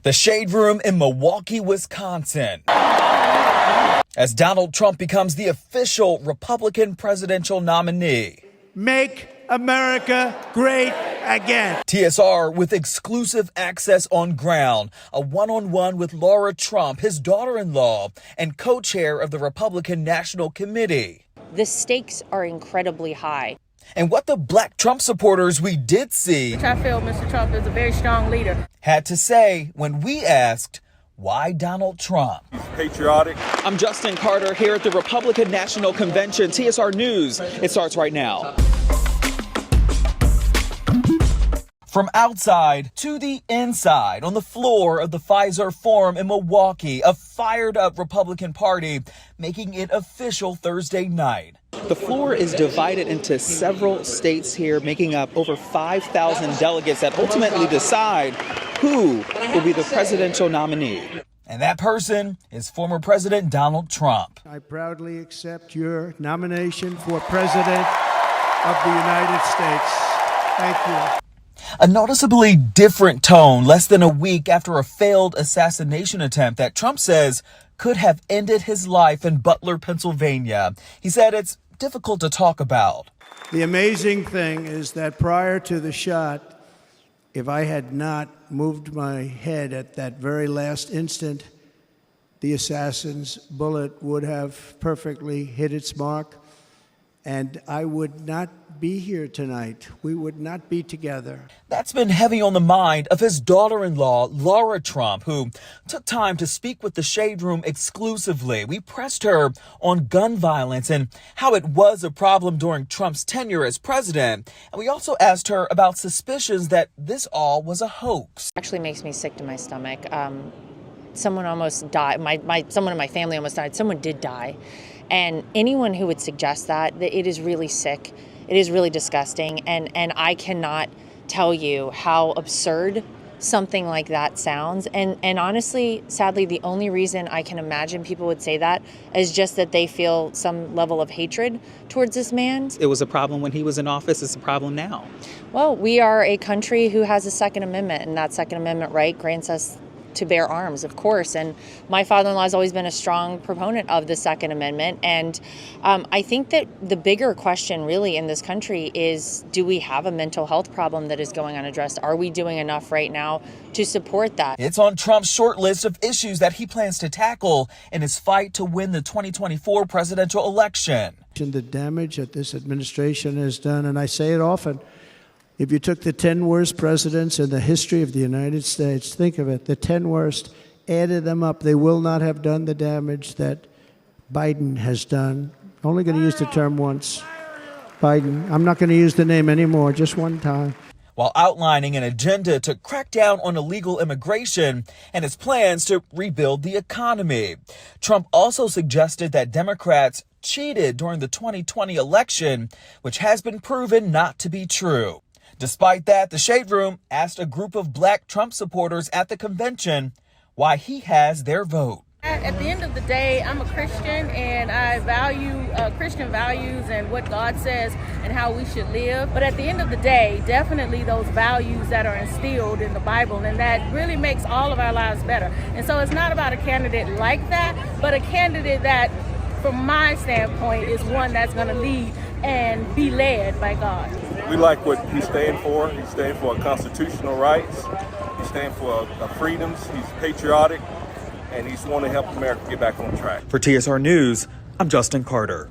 The Shade Room in Milwaukee, Wisconsin, as Donald Trump becomes the official Republican presidential nominee. Make America great again. TSR with exclusive access on ground, a one-on-one with Lara Trump, his daughter-in-law, and co-chair of the Republican National Committee. The stakes are incredibly high. And what the black Trump supporters we did see, I feel Mr. Trump is a very strong leader, had to say when we asked, why Donald Trump? He's patriotic. I'm Justin Carter here at the Republican National Convention. TSR News. It starts right now. From outside to the inside, on the floor of the Pfizer Forum in Milwaukee, a fired-up Republican Party making it official Thursday night. The floor is divided into several states here, making up over 5,000 delegates that ultimately decide who will be the presidential nominee. And that person is former President Donald Trump. I proudly accept your nomination for President of the United States. Thank you. A noticeably different tone less than a week after a failed assassination attempt that Trump says could have ended his life in Butler, Pennsylvania. He said it's difficult to talk about. The amazing thing is that prior to the shot, if I had not moved my head at that very last instant, the assassin's bullet would have perfectly hit its mark, and I would not be here tonight. We would not be together. That's been heavy on the mind of his daughter-in-law, Lara Trump, who took time to speak with the Shade Room exclusively. We pressed her on gun violence and how it was a problem during Trump's tenure as president. And we also asked her about suspicions that this all was a hoax. It actually makes me sick to my stomach. Someone almost died. Someone in my family almost died. Someone did die. And anyone who would suggest that it is really sick. It is really disgusting. And I cannot tell you how absurd something like that sounds. And honestly, sadly, the only reason I can imagine people would say that is just that they feel some level of hatred towards this man. It was a problem when he was in office. It's a problem now. Well, we are a country who has a Second Amendment, and that Second Amendment right grants us to bear arms, of course. And my father-in-law has always been a strong proponent of the Second Amendment. And I think that the bigger question really in this country is, do we have a mental health problem that is going unaddressed? Are we doing enough right now to support that? It's on Trump's short list of issues that he plans to tackle in his fight to win the 2024 presidential election. The damage that this administration has done, and I say it often, if you took the 10 worst presidents in the history of the United States, think of it, the 10 worst, added them up, they will not have done the damage that Biden has done. Only going to use the term once. Biden. I'm not going to use the name anymore, just one time. While outlining an agenda to crack down on illegal immigration and his plans to rebuild the economy. Trump also suggested that Democrats cheated during the 2020 election, which has been proven not to be true. Despite that, the Shade Room asked a group of black Trump supporters at the convention why he has their vote. At the end of the day, I'm a Christian and I value Christian values and what God says and how we should live. But at the end of the day, definitely those values that are instilled in the Bible, and that really makes all of our lives better. And so it's not about a candidate like that, but a candidate that, from my standpoint, is one that's going to lead and be led by God. We like what he's standing for. He's standing for constitutional rights. He's standing for freedoms. He's patriotic. And he's wanting to help America get back on track. For TSR News, I'm Justin Carter.